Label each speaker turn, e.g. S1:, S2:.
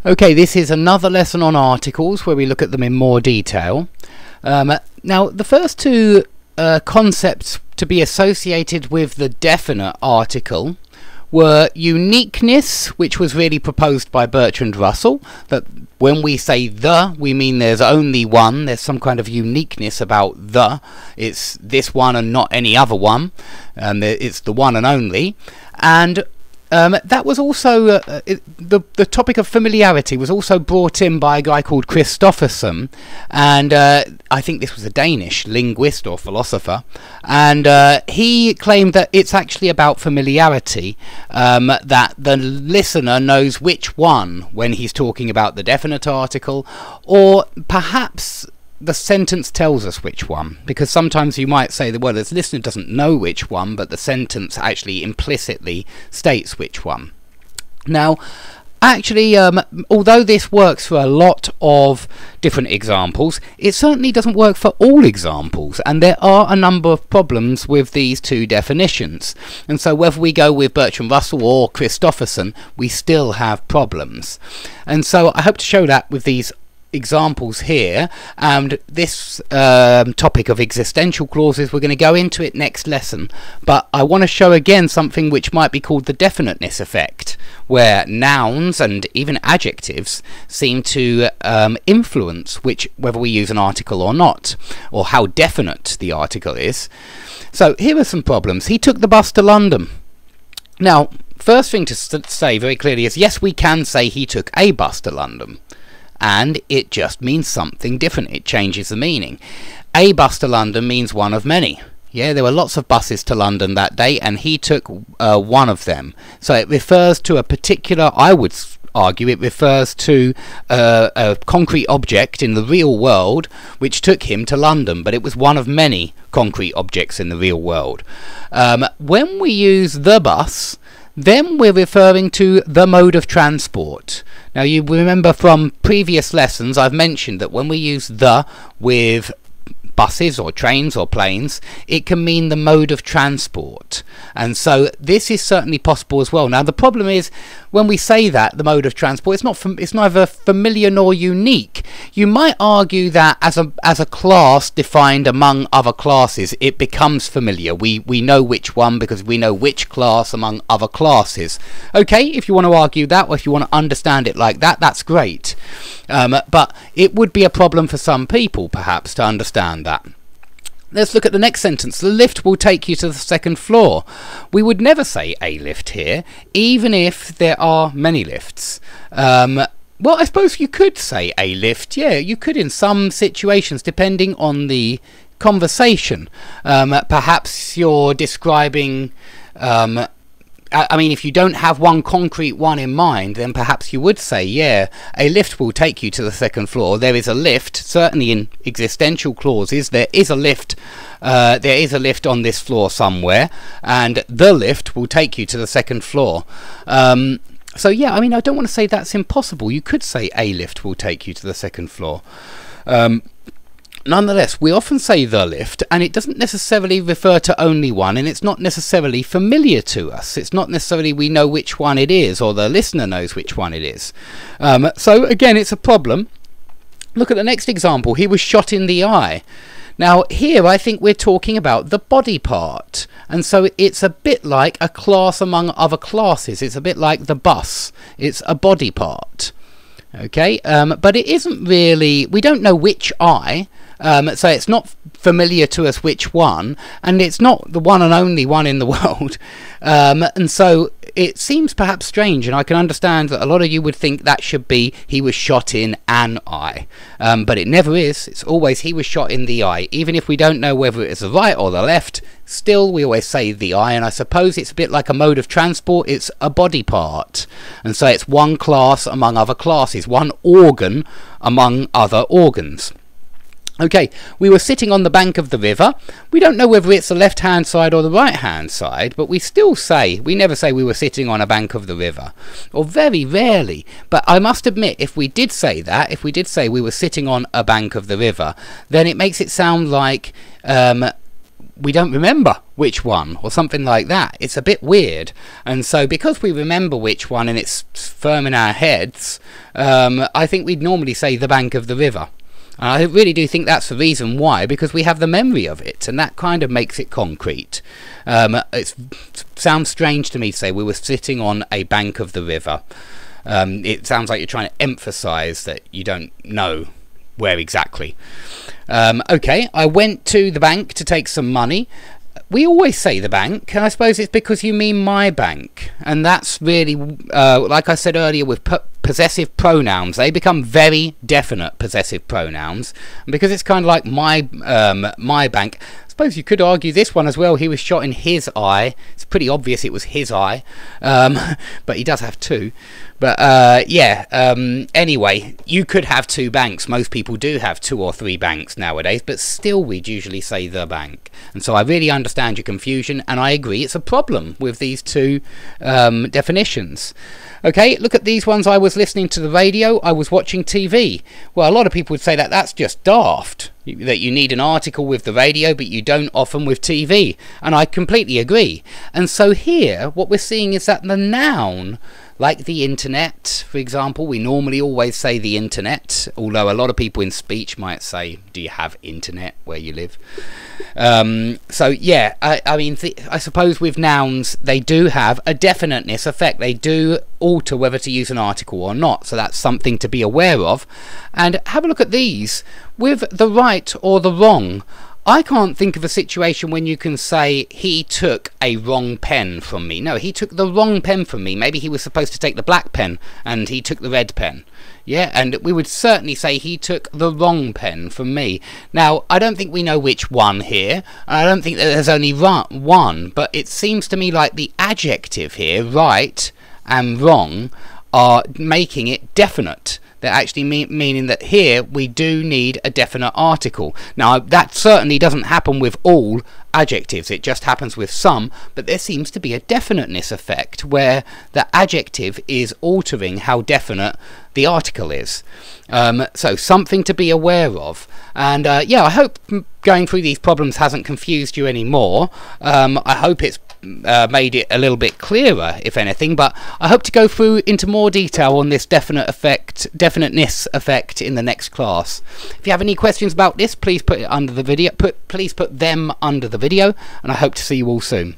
S1: Okay, this is another lesson on articles where we look at them in more detail. Now, the first two concepts to be associated with the definite article were uniqueness, which was really proposed by Bertrand Russell, that when we say the, we mean there's only one, there's some kind of uniqueness about the, it's this one and not any other one, it's the one and only. And that was also the topic of familiarity was also brought in by a guy called Christofferson, and I think this was a Danish linguist or philosopher, and he claimed that it's actually about familiarity, that the listener knows which one when he's talking about the definite article, or perhaps the sentence tells us which one, because sometimes you might say that, well, the listener doesn't know which one, but the sentence actually implicitly states which one. Now, actually, although this works for a lot of different examples, it certainly doesn't work for all examples, and there are a number of problems with these two definitions. And so whether we go with Bertrand Russell or Christofferson, we still have problems. And so I hope to show that with these examples here, and this topic of existential clauses, we're going to go into it next lesson, but I want to show again something which might be called the definiteness effect, where nouns and even adjectives seem to influence whether we use an article or not, or how definite the article is. So here are some problems. He took the bus to London. Now, first thing to say very clearly is, yes, we can say he took a bus to London, and it just means something different. It changes the meaning. A bus to London means one of many. Yeah, there were lots of buses to London that day, and he took one of them. So it refers to a particular, I would argue, it refers to a concrete object in the real world which took him to London, but it was one of many concrete objects in the real world. When we use the bus, then we're referring to the mode of transport. Now, you remember from previous lessons I've mentioned that when we use the with buses or trains or planes, it can mean the mode of transport, and so this is certainly possible as well. Now, the problem is when we say that the mode of transport, it's neither familiar nor unique. You might argue that as a class defined among other classes, it becomes familiar. We know which one because we know which class among other classes. Okay, if you want to argue that, or if you want to understand it like that, that's great. But it would be a problem for some people perhaps to understand that. Let's look at the next sentence. The lift will take you to the second floor. We would never say a lift here, even if there are many lifts. Well, I suppose you could say a lift. Yeah, you could in some situations, depending on the conversation. Perhaps you're describing I mean, if you don't have one concrete one in mind, then perhaps you would say, yeah, a lift will take you to the second floor. There is a lift, certainly in existential clauses, there is a lift on this floor somewhere, and the lift will take you to the second floor. So yeah, I mean, I don't want to say that's impossible. You could say a lift will take you to the second floor. Nonetheless, we often say the lift, and it doesn't necessarily refer to only one, and it's not necessarily familiar to us. It's not necessarily we know which one it is, or the listener knows which one it is. So again, it's a problem. Look at the next example. He was shot in the eye. Now here I think we're talking about the body part, and so it's a bit like a class among other classes. It's a bit like the bus. It's a body part. Okay, but it isn't really, we don't know which eye, so it's not familiar to us which one, and it's not the one and only one in the world, and so it seems perhaps strange, and I can understand that a lot of you would think that should be he was shot in an eye, but it never is. It's always he was shot in the eye. Even if we don't know whether it's the right or the left, still we always say the eye, and I suppose it's a bit like a mode of transport. It's a body part, and so it's one class among other classes, one organ among other organs. Okay, we were sitting on the bank of the river. We don't know whether it's the left-hand side or the right-hand side, but we still say, we never say we were sitting on a bank of the river, or very rarely. But I must admit, if we did say that, if we did say we were sitting on a bank of the river, then it makes it sound like we don't remember which one, or something like that. It's a bit weird. And so because we remember which one and it's firm in our heads, I think we'd normally say the bank of the river. And I really do think that's the reason why, because we have the memory of it, and that kind of makes it concrete. It sounds strange to me to say we were sitting on a bank of the river. It sounds like you're trying to emphasize that you don't know where exactly. Okay, I went to the bank to take some money. We always say the bank, and I suppose it's because you mean my bank, and that's really, like I said earlier, with possessive pronouns, they become very definite possessive pronouns, and because it's kind of like my bank. I suppose you could argue this one as well. He was shot in his eye. It's pretty obvious it was his eye, but he does have two. But yeah, anyway, you could have two banks. Most people do have 2 or 3 banks nowadays, but still we'd usually say the bank. And so I really understand your confusion, and I agree it's a problem with these two definitions. Okay, look at these ones. I was listening to the radio, I was watching TV. Well, a lot of people would say that that's just daft, that you need an article with the radio but you don't often with TV, and I completely agree. And so here what we're seeing is that the noun, like the internet, for example, we normally always say the internet, although a lot of people in speech might say, do you have internet where you live? So yeah, I mean, I suppose with nouns, they do have a definiteness effect. They do alter whether to use an article or not, so that's something to be aware of. And have a look at these. With the right or the wrong, I can't think of a situation when you can say he took a wrong pen from me. No, he took the wrong pen from me. Maybe he was supposed to take the black pen and he took the red pen. Yeah, and we would certainly say he took the wrong pen from me. Now, I don't think we know which one here. I don't think that there's only one, but it seems to me like the adjective here, right and wrong, are making it definite. They're actually meaning that here we do need a definite article. Now that certainly doesn't happen with all adjectives, it just happens with some, but there seems to be a definiteness effect where the adjective is altering how definite the article is. So something to be aware of. And yeah, I hope going through these problems hasn't confused you anymore. I hope it's made it a little bit clearer, if anything, but I hope to go through into more detail on this definiteness effect in the next class. If you have any questions about this, please put it under the video. Please put them under the video, and I hope to see you all soon.